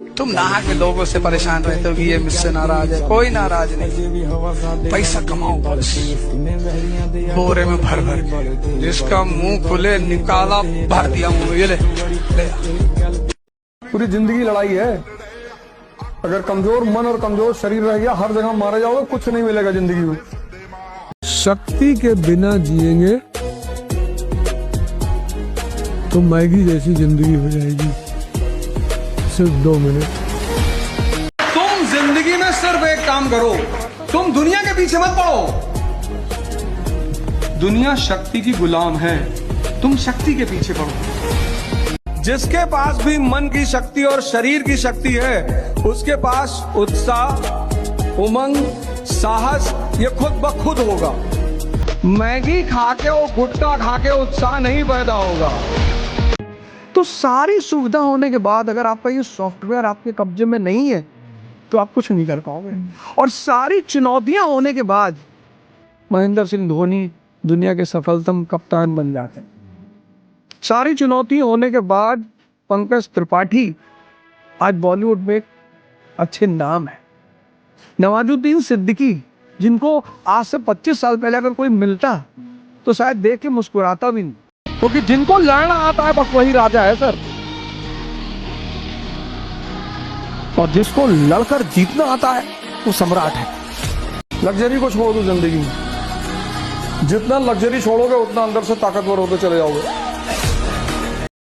तुम नहा के लोगों से परेशान रहते हो कि ये मुझसे नाराज है। कोई नाराज नहीं, पैसा कमाओ बस, बोरे में भर भर के, जिसका मुंह खुले निकाला भर दिया मुंह में, ये ले पूरी जिंदगी लड़ाई है। अगर कमजोर मन और कमजोर शरीर रह गया, हर जगह मारे जाओगे, कुछ नहीं मिलेगा जिंदगी में। शक्ति के बिना जिएंगे तो मैगी जैसी जिंदगी हो जाएगी। सिर्फ 2 मिनट। तुम जिंदगी में सिर्फ एक काम करो, तुम दुनिया के पीछे मत पड़ो। दुनिया शक्ति की गुलाम है, तुम शक्ति के पीछे पड़ो। जिसके पास भी मन की शक्ति और शरीर की शक्ति है, उसके पास उत्साह, उमंग, साहस ये खुद ब खुद होगा। मैगी खा के और गुटखा खा के उत्साह नहीं पैदा होगा। तो सारी सुविधा होने के बाद अगर आपका ये सॉफ्टवेयर आपके कब्जे में नहीं है तो आप कुछ नहीं कर पाओगे। और सारी चुनौतियां होने के बाद महेंद्र सिंह धोनी दुनिया के सफलतम कप्तान बन जाते हैं। सारी चुनौती होने के बाद पंकज त्रिपाठी आज बॉलीवुड में एक अच्छे नाम है। नवाजुद्दीन सिद्दीकी, जिनको आज से 25 साल पहले अगर कोई मिलता तो शायद देख के मुस्कुराता भी नहीं, क्योंकि जिनको लड़ना आता है बस वही राजा है सर। और जिसको लड़कर जीतना आता है वो सम्राट है। लग्जरी को छोड़ दो जिंदगी में, जितना लग्जरी छोड़ोगे उतना अंदर से ताकतवर होते चले जाओगे।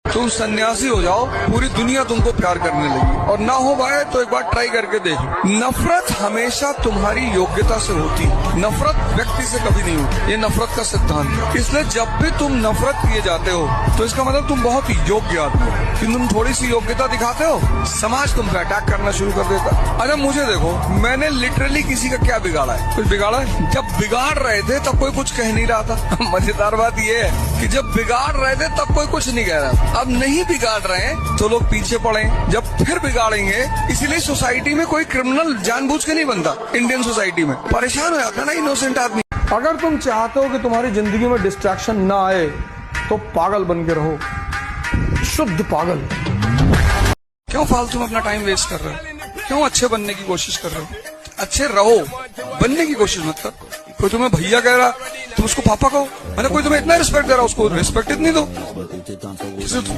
तुम सन्यासी हो जाओ, पूरी दुनिया तुमको प्यार करने लगी। और ना हो पाए तो एक बार ट्राई करके देखो। नफरत हमेशा तुम्हारी योग्यता से होती, नफरत व्यक्ति से कभी नहीं होती। ये नफरत का सिद्धांत है। इसलिए जब भी तुम नफरत किए जाते हो तो इसका मतलब तुम बहुत योग्य आदमी हो। कि तुम थोड़ी सी योग्यता दिखाते हो, समाज तुम पे अटैक करना शुरू कर देता। अरे मुझे देखो, मैंने लिटरली किसी का क्या बिगाड़ा है? कुछ बिगाड़ा है? जब बिगाड़ रहे थे तब कोई कुछ कह नहीं रहा था। मजेदार बात यह है कि जब बिगाड़ रहे थे तब कोई कुछ नहीं कह रहा था। अब नहीं बिगाड़ रहे हैं तो लोग पीछे पड़े। जब फिर बिगाड़ेंगे, इसीलिए सोसाइटी में कोई क्रिमिनल जानबूझ के नहीं बनता। इंडियन सोसाइटी में परेशान हो जाता ना इनोसेंट आदमी। अगर तुम चाहते हो कि तुम्हारी जिंदगी में डिस्ट्रैक्शन ना आए तो पागल बन के रहो, शुद्ध पागल। क्यों फालतू में अपना टाइम वेस्ट कर रहे हो? क्यों अच्छे बनने की कोशिश कर रहे हो? अच्छे रहो, बनने की कोशिश मत कर। कोई तुम्हें भैया कह रहा, तुम उसको पापा कहो। मैंने कोई तुम्हें इतना रिस्पेक्ट दे रहा, उसको रिस्पेक्ट इतनी दो।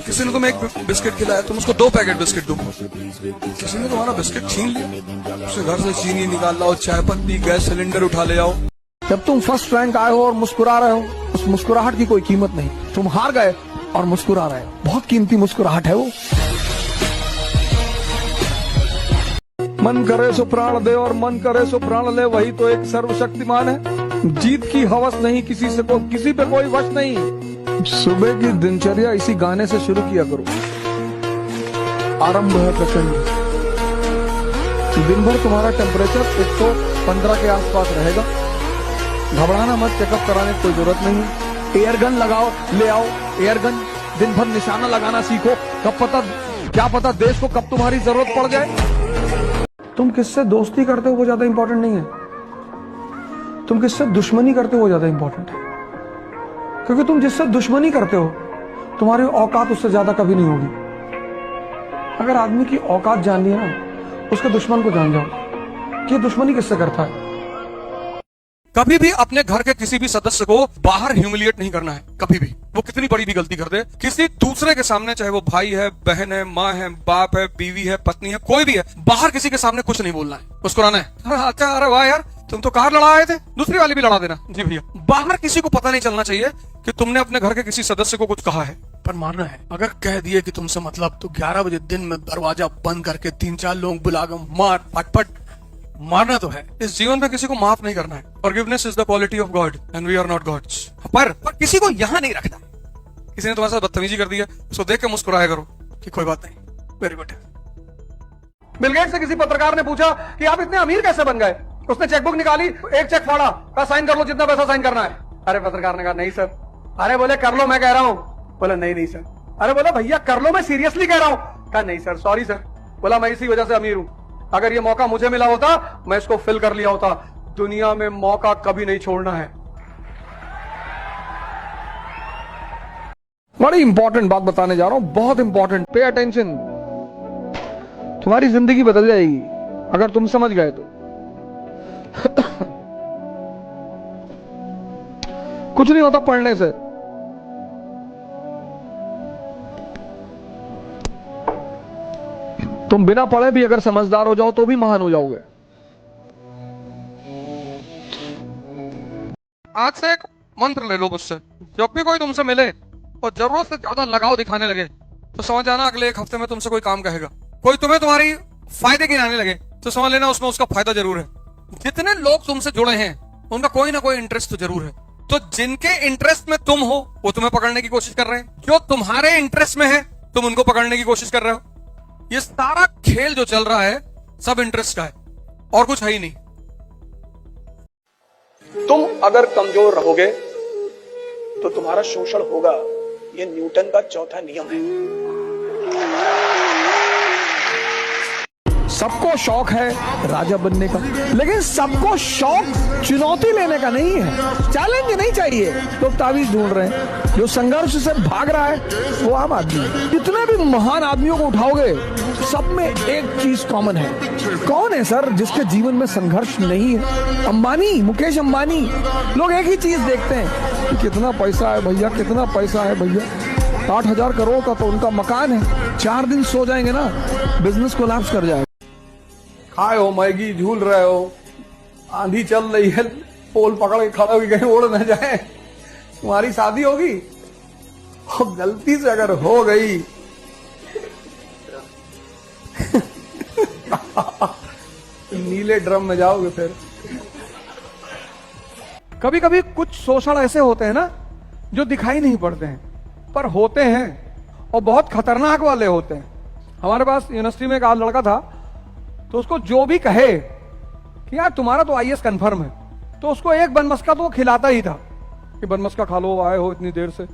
किसी ने तुम्हें एक बिस्किट खिलाया, तुम उसको 2 पैकेट बिस्किट दो। किसी ने तुम्हारा बिस्किट छीन लिया, उसे घर से चीनी निकाल लाओ, चाय पत्ती, गैस सिलेंडर उठा ले आओ। जब तुम फर्स्ट रैंक आए हो और मुस्कुरा रहे हो, उस मुस्कुराहट की कोई कीमत नहीं। तुम हार गए और मुस्कुरा रहे हो, बहुत कीमती मुस्कुराहट है वो। मन करे सो प्राण दे और मन करे सो प्राण ले, वही तो एक सर्वशक्तिमान है। जीत की हवस नहीं किसी से, किसी पे कोई वश नहीं। सुबह की दिनचर्या इसी गाने से शुरू किया करो। आरंभ है प्रचंड। दिन भर तुम्हारा टेम्परेचर 115 के आसपास रहेगा। घबराना मत, चेकअप कराने की कोई जरूरत नहीं। एयर गन लगाओ, ले आओ एयर गन। दिन भर निशाना लगाना सीखो। क्या पता देश को कब तुम्हारी जरूरत पड़ जाए। तुम किससे दोस्ती करते हो वो ज्यादा इंपॉर्टेंट नहीं है, तुम किससे दुश्मनी करते हो वो ज्यादा इंपॉर्टेंट है। क्योंकि तुम जिससे दुश्मनी करते हो, तुम्हारी औकात उससे ज्यादा कभी नहीं होगी। अगर आदमी की औकात जाननी है ना, उसके दुश्मन को जान जाओ कि दुश्मनी किससे करता है। कभी भी अपने घर के किसी भी सदस्य को बाहर ह्यूमिलिएट नहीं करना है। कभी भी, वो कितनी बड़ी भी गलती कर दे, किसी दूसरे के सामने, चाहे वो भाई है, बहन है, माँ है, बाप है, बीवी है, पत्नी है, कोई भी है, बाहर किसी के सामने कुछ नहीं बोलना है, मुस्कुराना है। अच्छा, अरे वाह यार, तुम तो कार लड़ा आए थे, दूसरी वाली भी लड़ा देना। जी भैया। बाहर किसी को पता नहीं चलना चाहिए कि तुमने अपने घर के किसी सदस्य को कुछ कहा है, पर मारना है। अगर कह दिए कि तुमसे मतलब, तो 11 बजे दिन में दरवाजा बंद करके 3-4 लोग बुलाकर मार, पट मारना तो है। इस जीवन में किसी को माफ नहीं करना है। Forgiveness is the quality of God and we are not gods. पर किसी को यहाँ नहीं रखना। किसी ने तुम्हारे साथ बदतमीजी कर दी है, उसको देख के मुस्कुराया करो कि कोई बात नहीं, वेरी गुड। बिल गेट्स से किसी पत्रकार ने पूछा कि आप इतने अमीर कैसे बन गए। उसने चेकबुक निकाली, एक चेक फाड़ा, कहा साइन कर लो जितना पैसा साइन करना है। अरे पत्रकार ने कहा नहीं सर। अरे बोले कर लो, मैं कह रहा हूं। बोला नहीं सर। अरे बोला भैया कर लो, मैं सीरियसली कह रहा हूं। कहा नहीं सर, सॉरी सर। बोला मैं इसी वजह से अमीर हूं, अगर ये मौका मुझे मिला होता मैं इसको फिल कर लिया होता। दुनिया में मौका कभी नहीं छोड़ना है। बड़ी इंपॉर्टेंट बात बताने जा रहा हूं, बहुत इंपॉर्टेंट, पे अटेंशन। तुम्हारी जिंदगी बदल जाएगी अगर तुम समझ गए तो। कुछ नहीं होता पढ़ने से। तुम बिना पढ़े भी अगर समझदार हो जाओ तो भी महान हो जाओगे। आज से एक मंत्र ले लो मुझसे, जब भी कोई तुमसे मिले और जरूरत से ज्यादा लगाव दिखाने लगे तो समझ जाना अगले एक हफ्ते में तुमसे कोई काम कहेगा। कोई तुम्हें तुम्हारी फायदे गिनाने लगे तो समझ लेना उसमें उसका फायदा जरूर है। जितने लोग तुमसे जुड़े हैं उनका कोई ना कोई इंटरेस्ट तो जरूर है। तो जिनके इंटरेस्ट में तुम हो वो तुम्हें पकड़ने की कोशिश कर रहे हैं, जो तुम्हारे इंटरेस्ट में है तुम उनको पकड़ने की कोशिश कर रहे हो। ये सारा खेल जो चल रहा है सब इंटरेस्ट का है और कुछ है ही नहीं। तुम अगर कमजोर रहोगे तो तुम्हारा शोषण होगा। ये न्यूटन का चौथा नियम है। सबको शौक है राजा बनने का, लेकिन सबको शौक चुनौती लेने का नहीं है। चैलेंज नहीं चाहिए। लोग तावीज ढूंढ रहे हैं। जो संघर्ष से भाग रहा है वो आम आदमी है। जितने भी महान आदमियों को उठाओगे सब में एक चीज कॉमन है। कौन है सर जिसके जीवन में संघर्ष नहीं है? अंबानी, मुकेश अंबानी। लोग एक ही चीज देखते हैं कि कितना पैसा है भैया, कितना पैसा है भैया। 8,000 करोड़ का तो उनका मकान है। 4 दिन सो जाएंगे ना बिजनेस कोलैप्स कर जाएगा। खाए हो मैगी, झूल रहे हो, आंधी चल रही है, पोल पकड़ के खड़े होगी कहीं उड़ न जाए। तुम्हारी शादी होगी और गलती से अगर हो गई नीले ड्रम में जाओगे फिर। कभी कभी कुछ शोषण ऐसे होते हैं ना जो दिखाई नहीं पड़ते हैं पर होते हैं और बहुत खतरनाक वाले होते हैं। हमारे पास यूनिवर्सिटी में एक आध लड़का था तो उसको जो भी कहे कि यार तुम्हारा तो आईएएस कंफर्म है, तो उसको एक बनमस्का तो वो खिलाता ही था कि बनमस्का खा लो, आए हो इतनी देर से।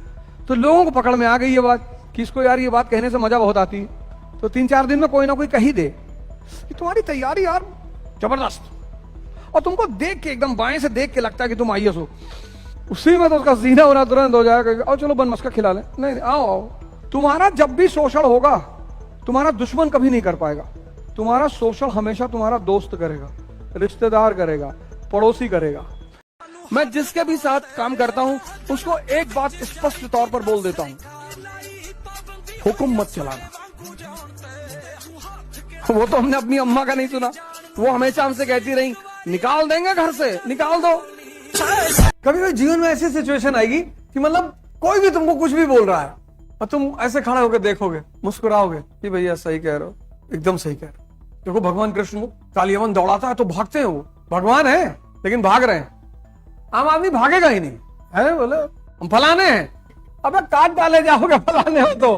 तो लोगों को पकड़ में आ गई ये बात कि इसको यार ये बात कहने से मजा बहुत आती है। तो 3-4 दिन में कोई ना कोई कही दे कि तुम्हारी तैयारी यार जबरदस्त, और तुमको देख के एकदम बाएं से देख के लगता है कि तुम आईएएस हो। उसी में तो उसका सीना होना तुरंत हो जाएगा और चलो बनमस्का खिला ले। नहीं, आओ आओ। तुम्हारा जब भी शोषण होगा तुम्हारा दुश्मन कभी नहीं कर पाएगा। तुम्हारा शोषण हमेशा तुम्हारा दोस्त करेगा, रिश्तेदार करेगा, पड़ोसी करेगा। मैं जिसके भी साथ काम करता हूं उसको एक बात स्पष्ट तौर पर बोल देता हूं, हुक्म मत चलाना। वो तो हमने अपनी अम्मा का नहीं सुना। वो हमेशा हमसे कहती रही निकाल देंगे घर से, निकाल दो। कभी कभी जीवन में ऐसी सिचुएशन आएगी कि मतलब कोई भी तुमको कुछ भी बोल रहा है और तुम ऐसे खड़े होकर देखोगे, मुस्कुराओगे कि भैया सही कह रहे हो, एकदम सही कह रहे हो। देखो भगवान कृष्ण को कालियावन दौड़ाता है तो भागते हैं, वो भगवान है लेकिन भाग रहे हैं। आम आदमी भागेगा ही नहीं है। बोले हम फलाने हैं, अबे काट डाले जाओगे फलाने हो तो।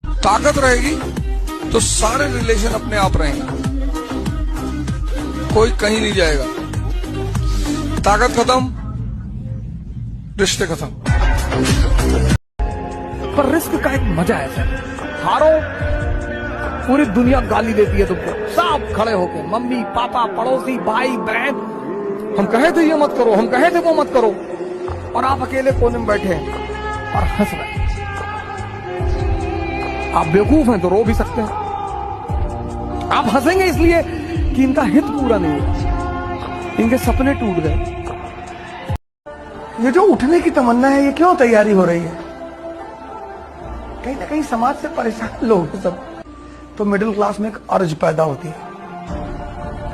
ताकत रहेगी तो सारे रिलेशन अपने आप रहेंगे, कोई कहीं नहीं जाएगा। ताकत खत्म, रिश्ते खत्म। पर रिस्क का एक मजा है सर। हारो, पूरी दुनिया गाली देती है तुमको, सब खड़े होके, मम्मी पापा पड़ोसी भाई बहन। हम कहे थे ये मत करो, हम कहे थे वो मत करो, और आप अकेले कोने में बैठे हैं और हंस रहे हैं। आप बेवकूफ हैं तो रो भी सकते हैं। आप हंसेंगे इसलिए कि इनका हित पूरा नहीं है, इनके सपने टूट गए। ये जो उठने की तमन्ना है ये क्यों तैयारी हो रही है? कहीं ना कहीं समाज से परेशान लोग सब। तो मिडिल क्लास में एक अर्ज पैदा होती है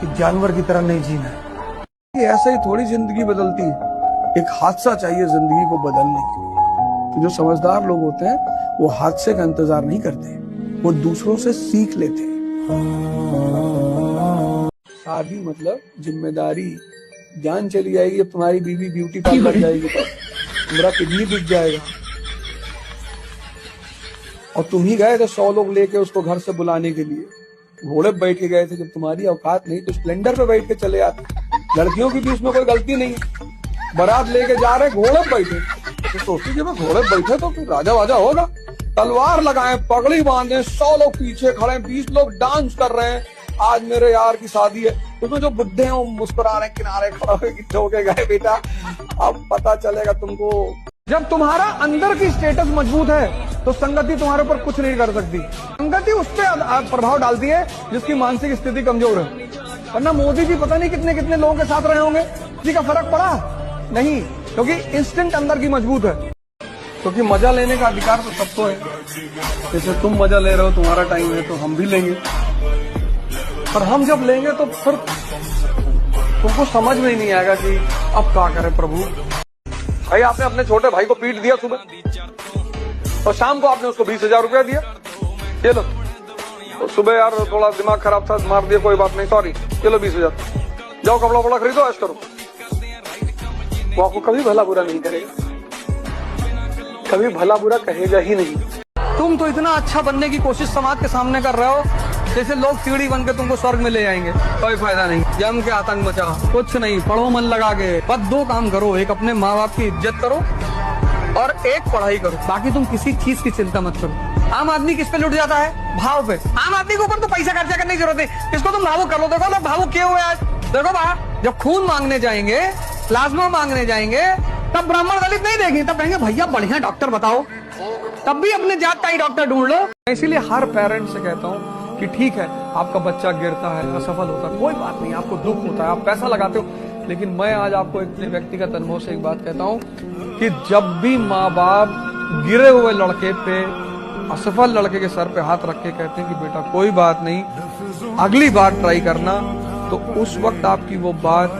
कि जानवर की तरह नहीं जीना है। ये ऐसे ही थोड़ी जिंदगी बदलती है। एक हादसा चाहिए जिंदगी को बदलने के लिए। तो जो समझदार लोग होते हैं वो हादसे का इंतजार नहीं करते, वो दूसरों से सीख लेते हैं। शादी मतलब जिम्मेदारी। जान चली जाएगी अब तुम्हारी बीवी ब्यूटी पार्लर जाएगी तो तुम्हारा किडनी बिक जाएगा। और तुम ही गए थे 100 लोग लेके उसको घर से बुलाने के लिए। घोड़े पे बैठ के गए थे, जब तुम्हारी औकात नहीं तो स्प्लेंडर पे बैठ के चले आते। लड़कियों की भी उसमें कोई गलती नहीं है। बारात लेके जा रहे घोड़े पे बैठे तो सोचती जब घोड़े पे बैठे तो राजा वाजा होगा। तलवार लगाए, पगड़ी बांधे, 100 लोग पीछे खड़े हैं, 20 लोग डांस कर रहे हैं। आज मेरे यार की शादी है, उसमें जो बुड्ढे हैं वो मुस्कुरा रहे हैं किनारे खड़े हुए कि ठोके गए बेटा, अब पता चलेगा तुमको जब तुम्हारा अंदर की स्टेटस मजबूत है तो संगति तुम्हारे ऊपर कुछ नहीं कर सकती। संगति उस पर प्रभाव डालती है जिसकी मानसिक स्थिति कमजोर है। वरना मोदी जी पता नहीं कितने कितने लोगों के साथ रहे होंगे, किसी का फर्क पड़ा नहीं, क्योंकि इंस्टिंक्ट अंदर की मजबूत है। क्योंकि मजा लेने का अधिकार तो सबको है। जैसे तुम मजा ले रहे हो, तुम्हारा टाइम है तो हम भी लेंगे, पर हम जब लेंगे तो फिर तुमको समझ में ही नहीं आएगा कि अब क्या करें प्रभु। भाई आपने अपने छोटे भाई को पीट दिया सुबह और शाम को आपने उसको 20,000 रुपया दिया, ये लो। तो सुबह यार थोड़ा दिमाग खराब था, मार दिया, कोई बात नहीं, सॉरी, ये लो 20,000, जाओ कपड़ा वपड़ा खरीदो, ऐश करो। वो आपको कभी भला बुरा नहीं करेगा, कभी भला बुरा कहेगा ही नहीं। तुम तो इतना अच्छा बनने की कोशिश समाज के सामने कर रहे हो जैसे लोग सीढ़ी बन के तुमको स्वर्ग में ले जाएंगे। कोई फायदा नहीं, जम के आतंक मचाओ, कुछ नहीं, पढ़ो मन लगा के। बस 2 काम करो, एक अपने माँ बाप की इज्जत करो और एक पढ़ाई करो, बाकी तुम किसी चीज की चिंता मत करो। आम आदमी किस पे लुट जाता है? भाव पे। आम आदमी के ऊपर तो पैसा खर्चा करने की जरूरत है, इसको तुम भावुक कर लो। देखो ना भावुक क्यों हुए आज, देखो बाहर जब खून मांगने जाएंगे, प्लाज्मा मांगने जाएंगे, तब ब्राह्मण दलित नहीं देंगे, तब कहेंगे भैया बढ़िया डॉक्टर बताओ, तब भी अपने जात का ही डॉक्टर ढूंढ लो। इसीलिए हर पेरेंट्स से कहता हूँ कि ठीक है आपका बच्चा गिरता है, असफल होता है, कोई बात नहीं, आपको दुख होता है, आप पैसा लगाते हो, लेकिन मैं आज आपको अपने व्यक्तिगत अनुभव से एक बात कहता हूँ कि जब भी माँ बाप गिरे हुए लड़के पे, असफल लड़के के सर पे हाथ रख के कहते हैं कि बेटा कोई बात नहीं, अगली बार ट्राई करना, तो उस वक्त आपकी वो बात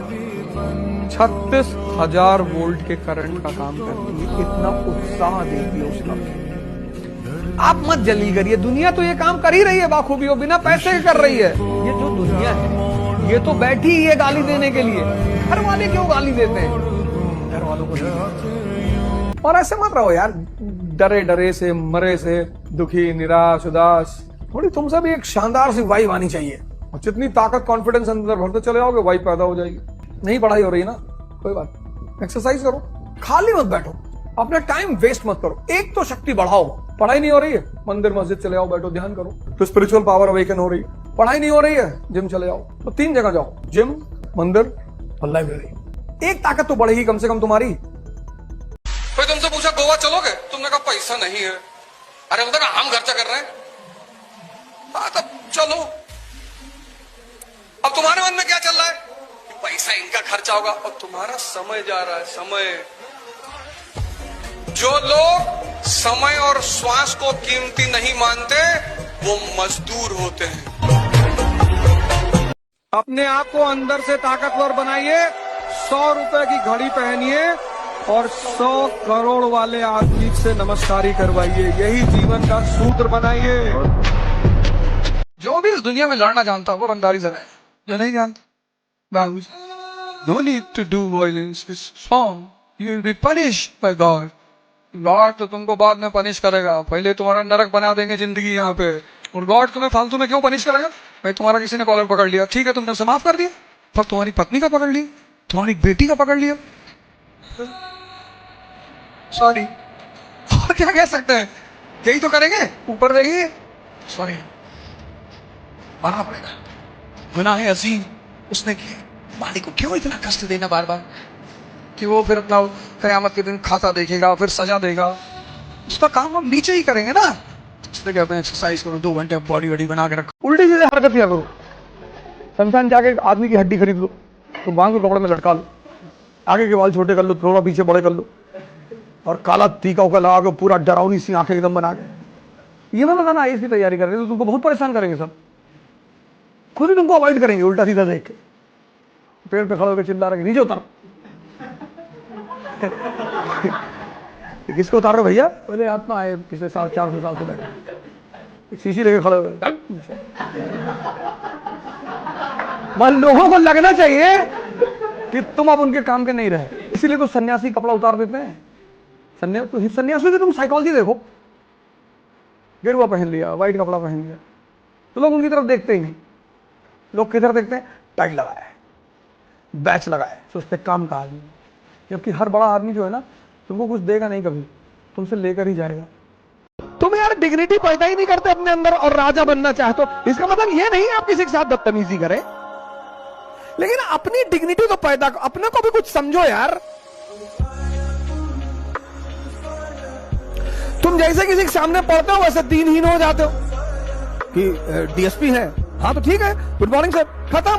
36,000 वोल्ट के करंट का काम करती है। इतना उत्साह देती है उस लड़के। आप मत जल्दी करिए, दुनिया तो ये काम कर ही रही है बाखूबी, हो बिना पैसे के कर रही है। ये जो दुनिया है ये तो बैठी ही है गाली देने के लिए। घर वाले क्यों गाली देते हैं? घर वालों को। और ऐसे मत रहो यार, डरे डरे से, मरे से, दुखी, निराश, उदास। थोड़ी तुमसे भी एक शानदार सी वाइब आनी चाहिए, और जितनी ताकत कॉन्फिडेंस अंदर भरते चले जाओगे वाइब पैदा हो जाएगी। नहीं पढ़ाई हो रही ना, कोई बात, एक्सरसाइज करो, खाली मत बैठो, अपना टाइम वेस्ट मत करो, एक तो शक्ति बढ़ाओ। पढ़ाई नहीं हो रही है, मंदिर मस्जिद चले जाओ, बैठो ध्यान करो, तो स्पिरिचुअल पावर अवेकन हो रही है। पढ़ाई नहीं हो रही है, जिम चले जाओ, तो 3 जगह जाओ, जिम, मंदिर और लाइब्रेरी। एक ताकत तो बढ़ेगी कम से कम तुम्हारी। कोई तुमसे पूछा गोवा चलोगे, तुमने कहा पैसा नहीं है। अरे बोलते ना हम खर्चा कर रहे हैं, तब चलो। अब तुम्हारे मन में क्या चल रहा है? पैसा इनका खर्चा होगा, और तुम्हारा समय जा रहा है। समय, जो लोग समय और श्वास को कीमती नहीं मानते वो मजदूर होते हैं। अपने आप को अंदर से ताकतवर बनाइए, 100 रुपए की घड़ी पहनिए और 100 करोड़ वाले आदमी से नमस्कारी करवाइए। यही जीवन का सूत्र बनाइए। जो भी इस दुनिया में लड़ना जानता है वो रंगदारी से है, जो नहीं जानता, no need to do violence, it's wrong, you will be punished by God. God तो तुमको बाद में पनिश करेगा, पहले तुम्हारा नरक बना देंगे जिंदगी यहाँ पे। और गॉड तुम्हें फालतू में क्यों पनिश करेगा? भाई तुम्हारा किसी ने कॉलर पकड़ लिया, ठीक है तुमने उसे माफ कर दिया, पर तुम्हारी पत्नी का पकड़ लिया, तुम्हारी बेटी का पकड़ लिया, सॉरी, और क्या कह सकते हैं? यही तो करेंगे, ऊपर देंगे, सॉरी, मानना पड़ेगा, गुनाह है अजीम उसने किया। मालिक को क्यों इतना कष्ट देना बार बार कि वो फिर अपना कयामत के दिन खाता देखेगा, फिर सजा देगा। उसका काम हम नीचे ही करेंगे ना। इसलिए कहते हैं एक्सरसाइज करो, 2 घंटे बॉडी वडी बना के रखो। उल्टी सीधे हरकत किया करो। शमशान जाके आदमी की हड्डी खरीद लो, तो बांध को कपड़े में लटका लो, आगे के बाल छोटे कर लो, थोड़ा पीछे बड़े कर लो, और काला टीका उका लगा के पूरा डरावनी सी आंखें एकदम बना के। ये मतलब बताना आईएएस की तैयारी कर रहे हैं तो तुमको बहुत परेशान करेंगे सब, खुद ही तुमको अवॉइड करेंगे उल्टा सीधा देख के, पेड़ पे खड़े होकर चिल्ला रहे नीचे उतारो। किसको उतार रहे भैया? बोले आप ना आए पिछले 400 साल से बैठे, शीशी लेके खड़े हुए। मन लोगों को लगना चाहिए कि तुम अब उनके काम के नहीं रहे, इसीलिए तो सन्यासी कपड़ा उतार देते हैं। सन्यासी की तुम साइकोलॉजी देखो, गेरुआ पहन लिया, व्हाइट कपड़ा पहन लिया, तो लोग उनकी तरफ देखते ही नहीं। लोग किधर देखते हैं? टाइट लगाया है, बैच लगाया, सोचते काम का आदमी। जबकि हर बड़ा आदमी जो है ना, तुमको कुछ देगा नहीं, कभी तुमसे लेकर ही जाएगा। तुम यार डिग्निटी पैदा ही नहीं करते अपने अंदर और राजा बनना चाहते हो, इसका मतलब ये नहीं आप किसी के साथ बदतमीजी करें, लेकिन अपनी डिग्निटी तो पैदा, अपने को भी कुछ समझो यार। तुम जैसे किसी के सामने पढ़ते हो वैसे दीनहीन हो जाते हो कि डीएसपी है, हाँ तो ठीक है, गुड मॉर्निंग सर, खत्म।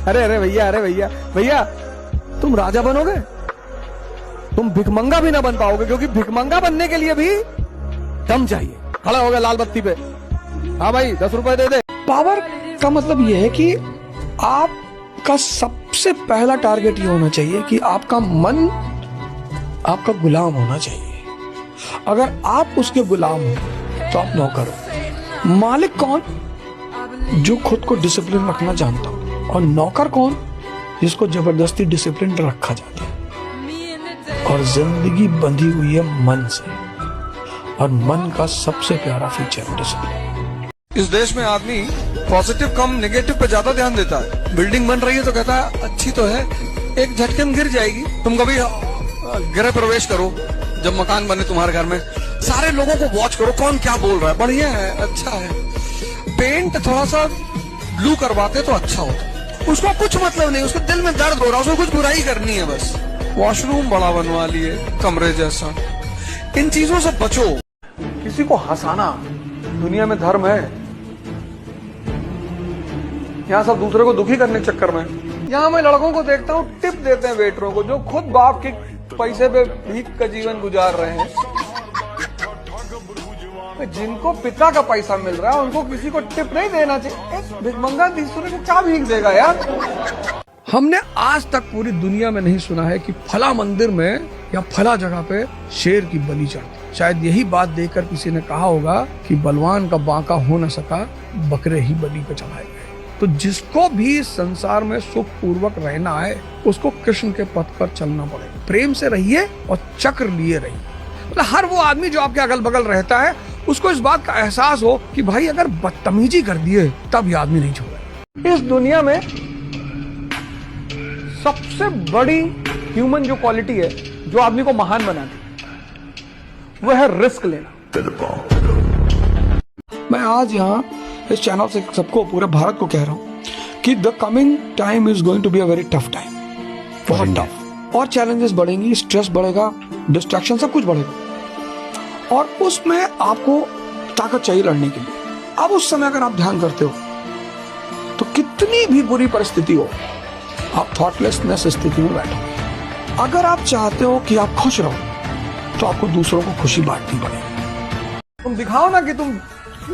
अरे भैया तुम राजा बनोगे, तुम भिखमंगा भी ना बन पाओगे, क्योंकि भिखमंगा बनने के लिए भी दम चाहिए। खड़ा हो गया लाल बत्ती पे, हाँ भाई 10 रुपए दे दे। पावर का मतलब यह है कि आपका सबसे पहला टारगेट ये होना चाहिए कि आपका मन आपका गुलाम होना चाहिए। अगर आप उसके गुलाम हो तो आप नौकर हो। मालिक कौन? जो खुद को डिसिप्लिन रखना जानता हो। और नौकर कौन? जिसको जबरदस्ती डिसिप्लिन रखा जाता है। और जिंदगी बंधी हुई है मन से, और मन का सबसे प्यारा फीचर है डिसिप्लिन। इस देश में आदमी पॉजिटिव कम नेगेटिव पे ज्यादा ध्यान देता है। बिल्डिंग बन रही है तो कहता है अच्छी तो है, एक झटके में गिर जाएगी। तुम कभी गृह प्रवेश करो, जब मकान बने तुम्हारे घर में, सारे लोगों को वॉच करो कौन क्या बोल रहा है, बढ़िया है, अच्छा है। पेंट थोड़ा सा ब्लू करवाते तो अच्छा होता। उसको कुछ मतलब नहीं, उसके दिल में दर्द हो रहा है, उसको कुछ बुराई करनी है बस। वॉशरूम बड़ा बनवा लिए, कमरे जैसा। इन चीजों से बचो। किसी को हंसाना दुनिया में धर्म है? यहाँ सब दूसरे को दुखी करने के चक्कर में। यहाँ मैं लड़कों को देखता हूँ टिप देते हैं वेटरों को, जो खुद बाप के पैसे पे भीख का जीवन गुजार रहे हैं। जिनको पिता का पैसा मिल रहा है उनको किसी को टिप नहीं देना चाहिए। एक भिखमंगा दूसरे को क्या भीख देगा यार? हमने आज तक पूरी दुनिया में नहीं सुना है कि फला मंदिर में या फला जगह पे शेर की बलि चढ़ती। शायद यही बात देखकर किसी ने कहा होगा कि बलवान का बांका हो न सका, बकरे ही बलि पे चढ़ाए गए। तो जिसको भी संसार में सुख पूर्वक रहना है उसको कृष्ण के पथ पर चलना पड़ेगा। प्रेम से रहिए और चक्र लिए रहिए। मतलब हर वो आदमी जो आपके अगल बगल रहता है उसको इस बात का एहसास हो कि भाई अगर बदतमीजी कर दिए तब ये आदमी नहीं छोड़ेगा। इस दुनिया में सबसे बड़ी ह्यूमन जो क्वालिटी है जो आदमी को महान बनाती है वह है रिस्क लेना। मैं आज यहाँ इस चैनल से सबको, पूरे भारत को कह रहा हूँ कि the coming time is going to be a very tough time, बहुत टफ। और चैलेंजेस बढ़ेंगी, स्ट्रेस बढ़ेगा, डिस्ट्रैक्शन, सब कुछ बढ़ेगा। और उसमें आपको ताकत चाहिए लड़ने के लिए। अब उस समय अगर आप ध्यान करते हो तो कितनी भी बुरी परिस्थिति हो आप थॉटलेसनेस स्थिति में बैठो। अगर आप चाहते हो कि आप खुश रहो तो आपको दूसरों को खुशी बांटनी पड़ेगी। तुम दिखाओ ना कि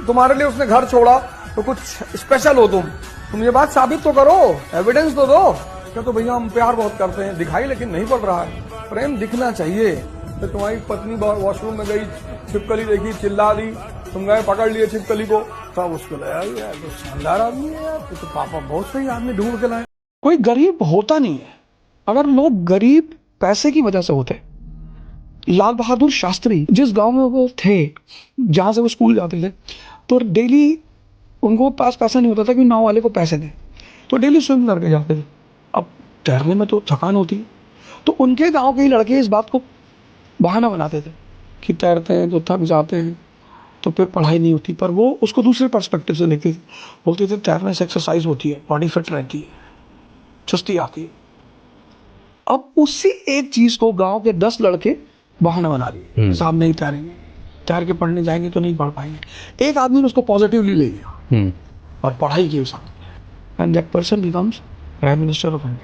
तुम्हारे लिए उसने घर छोड़ा तो कुछ स्पेशल हो। तुम ये बात साबित तो करो, एविडेंस तो दो। क्या तो भैया हम प्यार बहुत करते हैं, दिखाई लेकिन नहीं पड़ रहा है। प्रेम दिखना चाहिए। तो तुम्हारी पत्नी वॉशरूम में गई, छिपकली देखी, चिल्ला दी, तुम गए पकड़ लिए छिपकली को, तब उसको लगा यार तो शानदार आदमी है यार, तो पापा बहुत सही आदमी ढूंढ के लाए। कोई गरीब होता नहीं है। अगर लोग गरीब पैसे की वजह से होते, लाल बहादुर शास्त्री जिस गांव में वो थे, जहां से वो स्कूल जाते थे, तो डेली उनको पास पैसा नहीं होता था कि नाव वाले को पैसे दें, तो डेली स्विम करके जाते थे। अब तैरने में तो थकान होती है, तो उनके गांव के ही लड़के इस बात को बहाना बनाते थे कि तैरते हैं तो थक जाते हैं तो फिर पढ़ाई नहीं होती। पर वो उसको दूसरे पर्सपेक्टिव से देखते थे, बोलते थे तैरने से एक्सरसाइज होती है, बॉडी फिट रहती है, चुस्ती आती है। अब उसी एक चीज को गांव के 10 लड़के बहाना बना दिए, साहब नहीं तैरेंगे, तैर के पढ़ने जाएंगे तो नहीं पढ़ पाएंगे। एक आदमी ने उसको पॉजिटिवली ले लिया और पढ़ाई की उसने, and that person becomes prime minister of India.